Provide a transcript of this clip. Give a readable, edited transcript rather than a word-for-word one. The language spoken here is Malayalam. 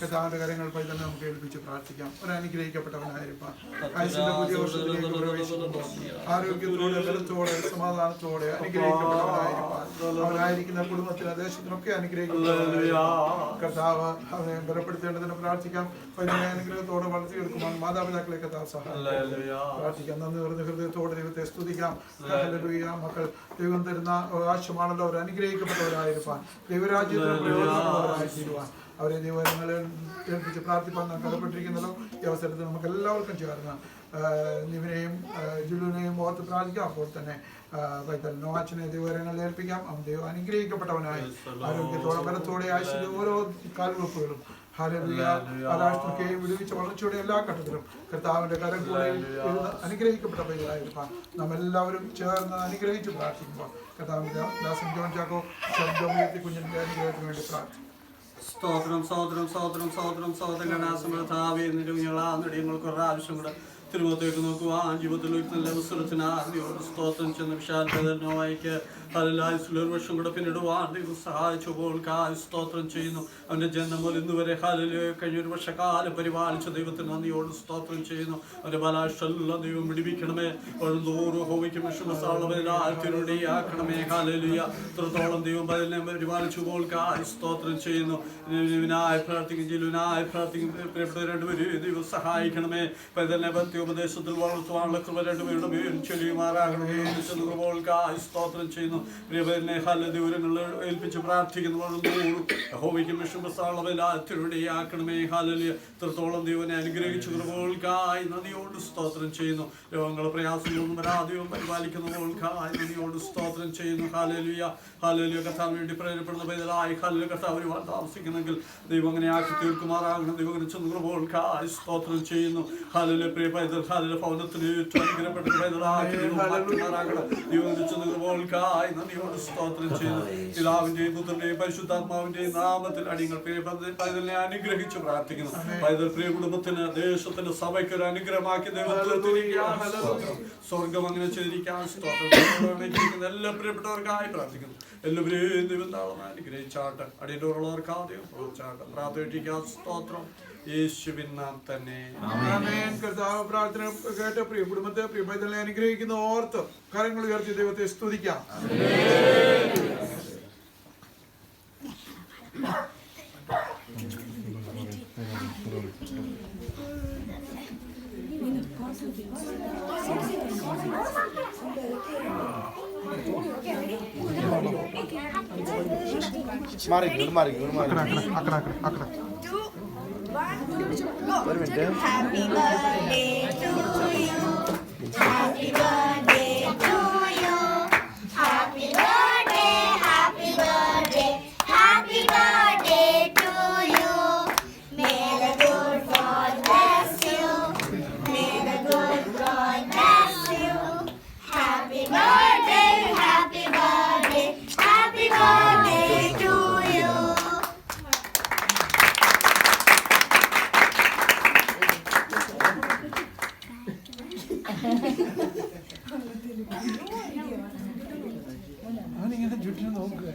കർത്താവിന്റെ കാര്യങ്ങൾ പോയി തന്നെ നമുക്ക് ഏൽപ്പിച്ച് പ്രാർത്ഥിക്കാം. ഒരു അനുഗ്രഹിക്കപ്പെട്ടവനായിരിക്കാം. ആയുസിന്റെ പുതിയ വർഷത്തിലേക്ക് പ്രവേശിക്കുമ്പോൾ ആരോഗ്യത്തോടെ, ബലത്തോടെ, സമാധാനത്തോടെ അനുഗ്രഹിക്കപ്പെട്ടവനായിരിക്കാം. അവനായിരിക്കുന്ന കുടുംബത്തിന്, ദേശത്തിനൊക്കെ അനുഗ്രഹിക്കപ്പെട്ടവനായിരിക്കാം. കർത്താവ് അവനെ ബലപ്പെടുത്തേണ്ടതിന് പ്രാർത്ഥിക്കാം. പൈതലിനെ അനുഗ്രഹത്തോടെ വളർത്തിയെടുക്കുവാൻ മാതാപിതാക്കളെ കർത്താവ് സഹായിക്കാം. പ്രാർത്ഥിക്കാം. നന്ദി നിറഞ്ഞ ഹൃദയത്തോടെ ദൈവത്തെ സ്തുതിക്കാം. മക്കൾ ദൈവം തരുന്ന അവകാശമാണല്ലോ. അവർ അനുഗ്രഹിക്കപ്പെട്ടവരായിരിക്കാൻ, ദൈവരാജ്യത്തിന് പ്രയോജനമുള്ളവരായി തീരുവാൻ അവരെ ദൈവങ്ങളെ ഏൽപ്പിച്ച് പ്രാർത്ഥിപ്പാൻ നാം കടപ്പെട്ടിരിക്കുന്നല്ലോ. ഈ അവസരത്തിൽ നമുക്ക് എല്ലാവർക്കും ചേർന്ന് നിവിനെയും ജുലുവിനെയും ഓർത്ത് പ്രാർത്ഥിക്കാം. അപ്പോൾ തന്നെ നോവാച്ചനെ ദൈവകരങ്ങളിൽ ഏൽപ്പിക്കാം. അവൻ ദൈവം അനുഗ്രഹിക്കപ്പെട്ടവനായി ആരോഗ്യത്തോടെ, ബലത്തോടെ, ആയുസ്സിന്റെ ഓരോ കാൽവെപ്പുകളും രാഷ്ട്രത്തെയും വിടുവിച്ച വളർച്ചയുടെ എല്ലാ ഘട്ടത്തിലും കർത്താവിന്റെ കരം കൂടെ അനുഗ്രഹിക്കപ്പെട്ടവരായിരിക്കാം. നാം എല്ലാവരും ചേർന്ന് അനുഗ്രഹിച്ച് പ്രാർത്ഥിക്കുമ്പോൾ കർത്താവിന്റെ ദാസൻ ജോൺ ചാക്കോ ശബ്ദമുയർത്തി കുഞ്ഞിന്റെ അനുഗ്രഹത്തിന് വേണ്ടി പ്രാർത്ഥിക്കും. സ്തോത്രം സഹോദരം സഹോദരം സഹോദരം സഹോദരനാസമൃദ്ധാവി എന്നിടങ്ങൾക്ക് ഒരു ആവശ്യം കൂടെ തിരുമുഖത്തേക്ക് നോക്കുക. ജീവിതത്തിൽ നല്ല അവസരത്തിന് ആദ്യോട് സ്തോത്രം ചെന്ന് വിശാലതയ്ക്ക് ഒരു വർഷം കൂടെ പിന്നിടുവാൻ ദൈവം സഹായിച്ചപ്പോൾ സ്തോത്രം ചെയ്യുന്നു. അവന്റെ ജന്മം മുതൽ ഇന്ന് വരെ കഴിഞ്ഞൊരു വർഷക്കാലം പരിപാലിച്ച ദൈവത്തിന് നന്ദിയോട് സ്തോത്രം ചെയ്യുന്നു. അവന്റെ ബലാഷ്ടെല്ലാം ദൈവം വിടിവിക്കണമേ. ഓരോ ഹോമിക്കും വിഷമസാളവനാക്കണമേ. ഹാലലുയ ഇത്രത്തോളം ദൈവം ബലിനെ പരിപാലിച്ചപ്പോൾ സ്തോത്രം ചെയ്യുന്നു. വിനായി പ്രാർത്ഥിക്കും, ജിലുവിനായി പ്രാർത്ഥിക്കും. പ്രിയപ്പെട്ട രണ്ടുപേരും ദൈവം സഹായിക്കണമേ. പൈതലിനെ ഉപദേശത്തിൽ വളർത്തുവാനുള്ള കൃപ രണ്ടുപേരുടെ മേലും ചെല്ലുമാറാകണമേ. സ്തോത്രം ചെയ്യുന്നു. പ്രിയപരനെ ഹല്ലേലൂയ ഏൽപ്പിച്ച് പ്രാർത്ഥിക്കുന്നു. യഹോവയ്ക്കും വിഷമസാളവനാക്കണമേ. ഹല്ലേലൂയ ഇത്രത്തോളം ദൈവനെ അനുഗ്രഹിച്ചു കൃപകൾക്കായി നദിയോട് സ്തോത്രം ചെയ്യുന്നു. രോഗങ്ങളെ പ്രയാസങ്ങളൊന്നും വരാതെയും പരിപാലിക്കുന്നവർക്കായി നദിയോട് സ്തോത്രം ചെയ്യുന്നു. Hallelujah hallelujah. കർത്താവിന് വേണ്ടി പ്രേരണപ്പെടുന്ന പൈതലായി ഹല്ലേലൂയ കർത്താവ് ഒരുപാട് താമസിക്കുന്നെങ്കിൽ ദൈവം അങ്ങനെ ആക്കി തീർക്കുമാറാകണം. ദൈവം അങ്ങനെ ചെന്നുകൃപകൾക്കായി സ്തോത്രം ചെയ്യുന്നു. ഹല്ലേലൂയ. പ്രിയ പൈതൽ ഹല്ലേലൂയ ഭവനത്തിന് ഏറ്റവും അനുഗ്രഹപ്പെട്ട പൈതലാക്കി ദൈവമാറാകണം. ദൈവം ചെന്നുകൃപകൾക്കായി നന്ദിയോട് സ്തോത്രം ചെയ്യുന്നു. പിതാവിന്റെയും പുത്രന്റെയും പരിശുദ്ധാത്മാവിന്റെയും നാമത്തിൽ അടിയങ്ങൾ പൈതലിനെ അനുഗ്രഹിച്ച് പ്രാർത്ഥിക്കുന്നു. പൈതൽ പ്രിയ കുടുംബത്തിന്, ദേശത്തിന്, സഭയ്ക്ക് ഒരു അനുഗ്രഹമാക്കി ദൈവം സ്വർഗം അങ്ങനെ ചെയ്തിരിക്കാൻ സ്തോത്രം. എല്ലാ പ്രിയപ്പെട്ടവർക്കായി പ്രാർത്ഥിക്കുന്നു. എല്ലാവരെയും ദൈവം താളം അനുഗ്രഹിച്ചാട്ട് അടിയന്തോറുള്ളവർക്കാദ്യം പ്രോത്സാഹം പ്രാർത്ഥിക്കാൻ സ്തോത്രം. യേശുവിൻ നാം തന്നെ. കർത്താവ് പ്രാർത്ഥന കേട്ട പ്രിയ കുടുംബത്തെ, പ്രിയ പൈതലിനെ അനുഗ്രഹിക്കുന്ന ഓർത്ത് കരങ്ങൾ ഉയർത്തി ദൈവത്തെ സ്തുതിക്കാം. Happy birthday to you. Happy birthday to you. Happy birthday, happy birthday, happy birthday to you. May the good God bless you. May the good God bless you. Happy birthday, happy birthday, happy birthday to you. അവനിങ്ങനെ ചുറ്റിനും നോക്കുക.